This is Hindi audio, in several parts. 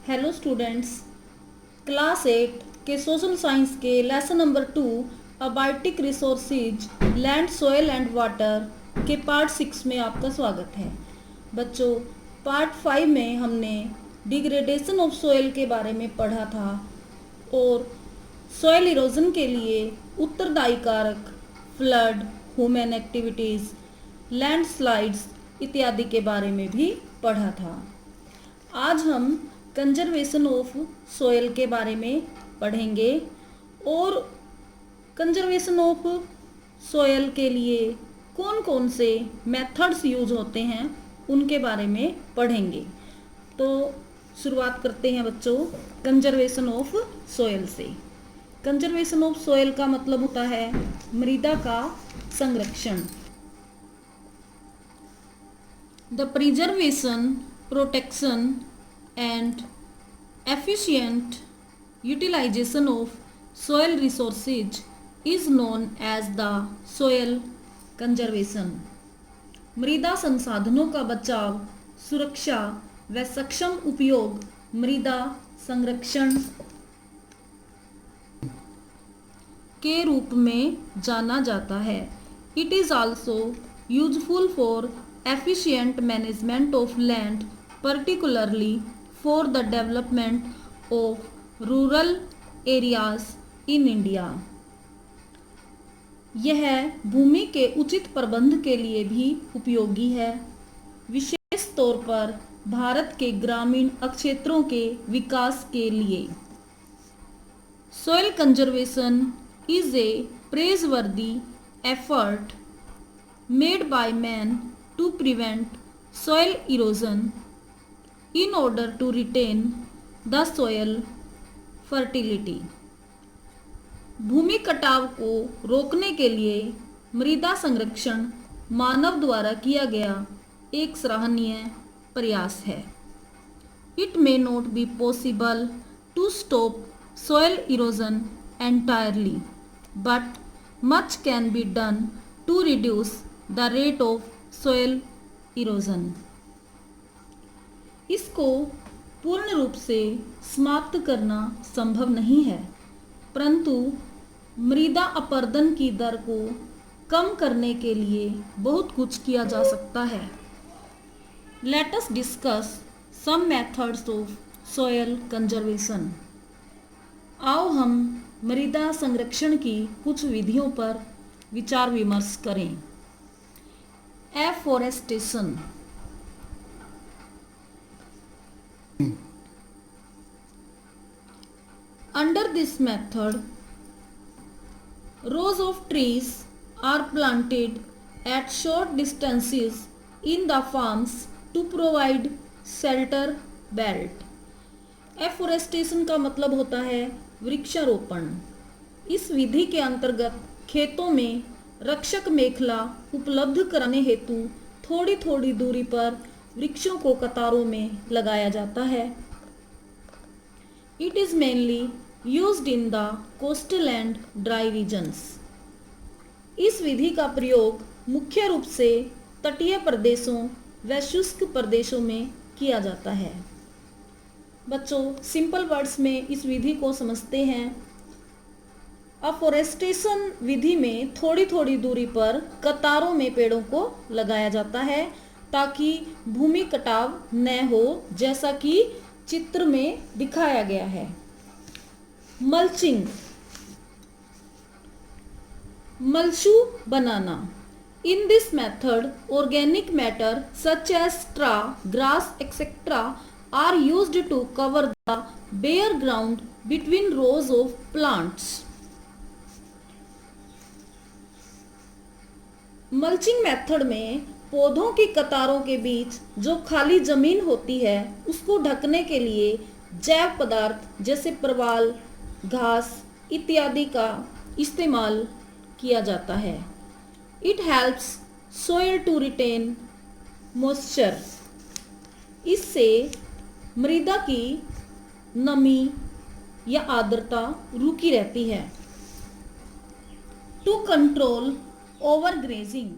हेलो स्टूडेंट्स, क्लास 8 के सोशल साइंस के lesson number 2 abiotic resources land soil and water के पार्ट 6 में आपका स्वागत है। बच्चों, पार्ट 5 में हमने डिग्रेडेशन ऑफ सॉयल के बारे में पढ़ा था और सॉयल इरोजन के लिए उत्तरदायी कारक फ्लड, ह्यूमन एक्टिविटीज़, लैंडस्लाइड्स इत्यादि के बारे में भी पढ़ा था। आज हम कंजर्वेशन ऑफ सॉयल के बारे में पढ़ेंगे और कंजर्वेशन ऑफ सॉयल के लिए कौन कौन से मेथड्स यूज होते हैं उनके बारे में पढ़ेंगे। तो शुरुआत करते हैं बच्चों कंजर्वेशन ऑफ सॉयल से। कंजर्वेशन ऑफ सॉयल का मतलब होता है मृदा का संरक्षण। The preservation, protection and efficient utilization of soil resources is known as the soil conservation। मृदा संसाधनों का बचाव, सुरक्षा व सक्षम उपयोग मृदा संरक्षण के रूप में जाना जाता है। It is also useful for efficient management of land, particularly for the development of rural areas in India। यह भूमि के उचित प्रबंध के लिए भी उपयोगी है, विशेष तौर पर भारत के ग्रामीण क्षेत्रों के विकास के लिए। Soil conservation is a praiseworthy effort made by man to prevent soil erosion in order to retain the soil fertility। भूमि कटाव को रोकने के लिए मृदा संरक्षण मानव द्वारा किया गया एक सराहनीय प्रयास है। It may not be possible to stop soil erosion entirely, but much can be done to reduce the rate of soil erosion। इसको पूर्ण रूप से समाप्त करना संभव नहीं है, परंतु मृदा अपरदन की दर को कम करने के लिए बहुत कुछ किया जा सकता है। Let us discuss some methods of soil conservation। आओ हम मृदा संरक्षण की कुछ विधियों पर विचार विमर्श करें। Afforestation. Under this method, rows of trees are planted at short distances in the farms to provide shelter belt। Afforestation का मतलब होता है वृक्षारोपण। इस विधि के अंतर्गत खेतों में रक्षक मेखला उपलब्ध कराने हेतु थोड़ी थोड़ी दूरी पर वृक्षों को कतारों में लगाया जाता है। It is mainly used in the coastal and dry regions। इस विधि का प्रयोग मुख्य रूप से तटीय प्रदेशों व शुष्क प्रदेशों में किया जाता है। बच्चों, सिंपल वर्ड्स में इस विधि को समझते हैं। अफोरेस्टेशन विधि में थोड़ी थोड़ी दूरी पर कतारों में पेड़ों को लगाया जाता है ताकि भूमि कटाव न हो, जैसा कि चित्र में दिखाया गया है। मल्चिंग, मल्चू बनाना। In this method organic matter such as straw, grass etcetera are used to cover the bare ground between rows of plants. Mulching method में पौधों की कतारों के बीच जो खाली जमीन होती है उसको ढकने के लिए जैव पदार्थ जैसे प्रवाल, घास इत्यादि का इस्तेमाल किया जाता है। It helps soil to retain moisture. इससे मृदा की नमी या आर्द्रता रुकी रहती है। टू कंट्रोल ओवर ग्रेजिंग,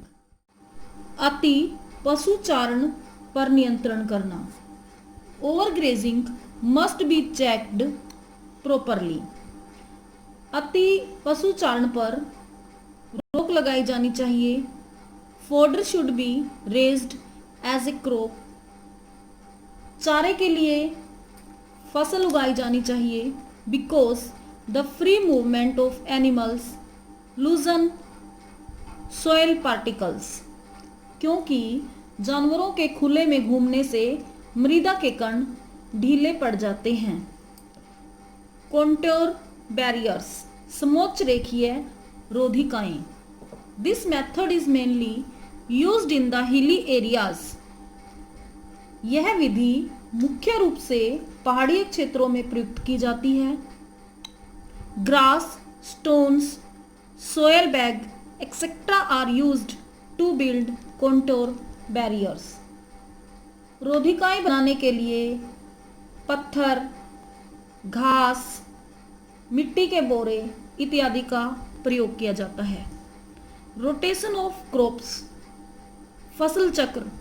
अति पशुचारण पर नियंत्रण करना। Overgrazing must be checked properly. अति पशुचारण पर रोक लगाई जानी चाहिए। Fodder should be raised as a crop. चारे के लिए फसल उगाई जानी चाहिए। Because the free movement of animals loosen soil particles. क्योंकि जानवरों के खुले में घूमने से मृदा के कण ढीले पड़ जाते हैं। कॉन्टोर बैरियर्स, समोच्च रेखीय रोधिकाएं। This method is mainly used in the hilly areas. यह विधि मुख्य रूप से पहाड़ियों क्षेत्रों में प्रयुक्त की जाती है। Grass, stones, soil bag etcetera are used to build contour barriers. रोधिकाएं बनाने के लिए पत्थर, घास, मिट्टी के बोरे इत्यादि का प्रयोग किया जाता है। रोटेशन ऑफ क्रॉप्स, फसल चक्र।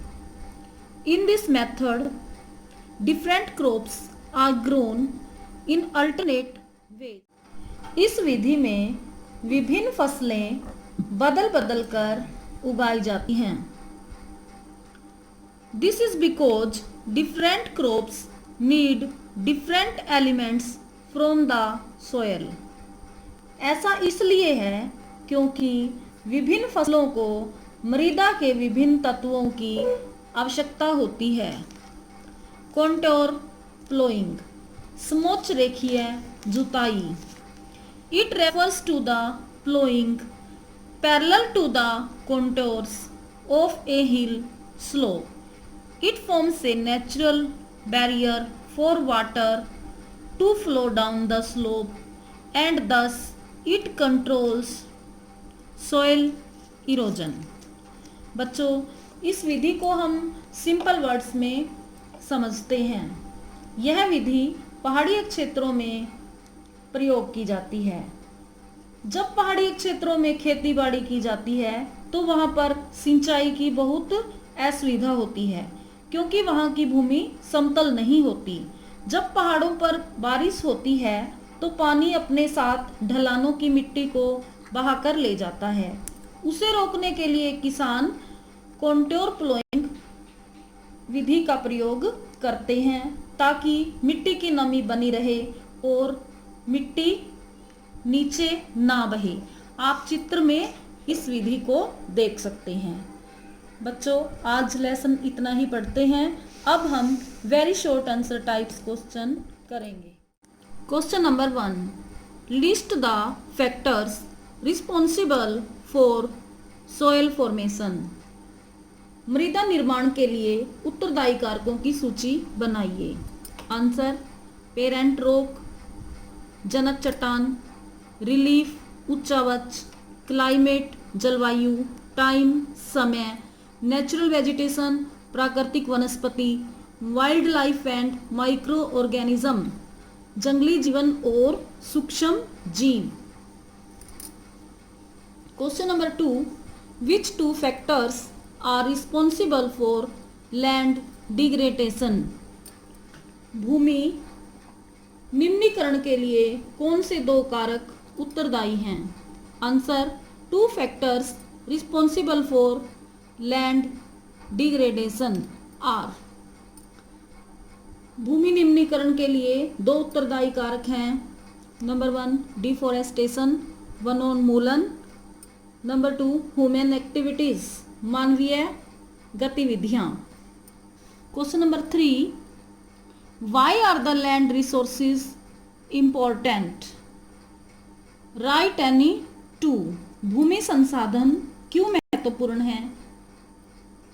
In this method different crops are grown in alternate way. इस विधि में विभिन्न फसलें बदल बदल कर उगाई जाती हैं। This is because different crops need different elements from the soil. ऐसा इसलिए है क्योंकि विभिन्न फसलों को मृदा के विभिन्न तत्वों की आवश्यकता होती है। कॉन्टोर प्लोइंग, समोच्च रेखीय जुताई। It refers to the ploughing parallel to the contours of a hill slope. It forms a natural barrier for water to flow down the slope and thus it controls soil erosion. बच्चों, इस विधि को हम सिंपल वर्ड्स में समझते हैं। यह विधि पहाड़ी क्षेत्रों में प्रयोग की जाती है। जब पहाड़ी क्षेत्रों में खेती बाड़ी की जाती है तो वहाँ पर सिंचाई की बहुत असुविधा होती है, क्योंकि वहाँ की भूमि समतल नहीं होती। जब पहाड़ों पर बारिश होती है तो पानी अपने साथ ढलानों की मिट्टी को बहाकर ले जाता है। उसे रोकने के लिए किसान कॉन्टोर प्लोइंग विधि का प्रयोग करते हैं ताकि मिट्टी की नमी बनी रहे और मिट्टी नीचे ना बहे। आप चित्र में इस विधि को देख सकते हैं। बच्चों, आज लेसन इतना ही पढ़ते हैं। अब हम very short answer types question करेंगे। Question number 1, list the factors responsible for soil formation. मृदा निर्माण के लिए उत्तरदायी कारकों की सूची बनाइए। आंसर: पेरेंट रॉक, जनक चट्टान, रिलीफ उच्चावच, क्लाइमेट जलवायु, टाइम समय, नेचुरल वेजिटेशन प्राकृतिक वनस्पति, wild life and micro organism जंगली जीवन और सूक्ष्म जीव। Question number 2, which two factors are responsible for land degradation. भूमि निम्नीकरण के लिए कौन से दो कारक उत्तरदायी हैं। Answer: 2 factors responsible for land degradation are. भूमि निम्नीकरण के लिए 2 उत्तरदायी कारक हैं। नंबर 1 डिफॉरेस्टेशन वनोन्मूलन, नंबर 2 ह्यूमन एक्टिविटीज मानवीय गतिविधियां। Question number 3, why are the land resources important. Write any 2। भूमि संसाधन क्यों महत्वपूर्ण है।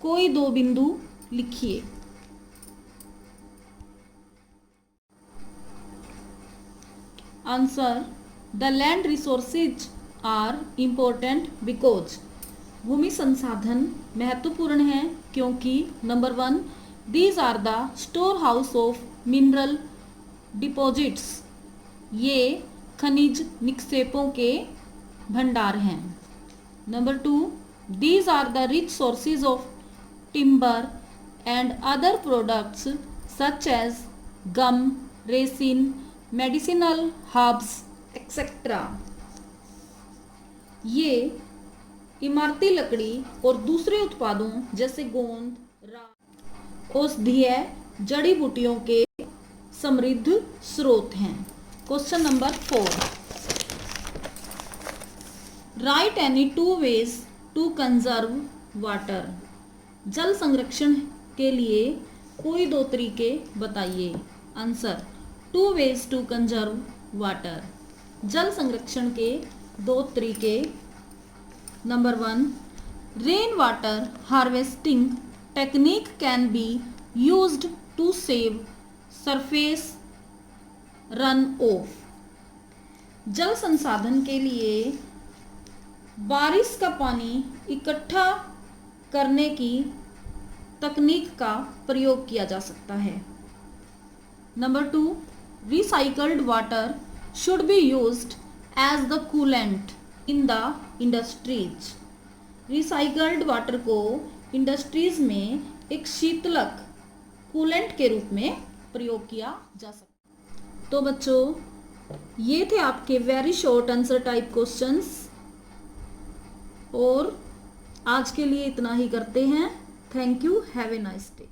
कोई 2 बिंदु लिखिए। Answer: the land resources are important because. भूमि संसाधन महत्वपूर्ण है क्योंकि number 1 these are the store house of mineral deposits. ये खनिज निक्षेपों के भंडार हैं। Number 2 these are the rich sources of timber and other products such as gum, resin, medicinal herbs etcetera. ये इमारती लकड़ी और दूसरे उत्पादों जैसे गोंद, राख, औषधीय जड़ी बूटियों के समृद्ध स्रोत हैं। Question number 4, write any 2 ways to conserve water. जल संरक्षण के लिए कोई 2 तरीके बताइए। Answer, 2 ways to conserve water. जल संरक्षण के 2 तरीके। Number 1, rain water harvesting technique can be used to save surface run off. जल संसाधन के लिए बारिश का पानी इकट्ठा करने की तकनीक का प्रयोग किया जा सकता है। Number 2, recycled water should be used as the coolant in the industries. Recycled water को इंडस्ट्रीज में एक शीतलक कूलेंट के रूप में प्रयोग किया जा सकता है। तो बच्चों, ये थे आपके very short answer type questions, और आज के लिए इतना ही करते हैं। Thank you, have a nice day.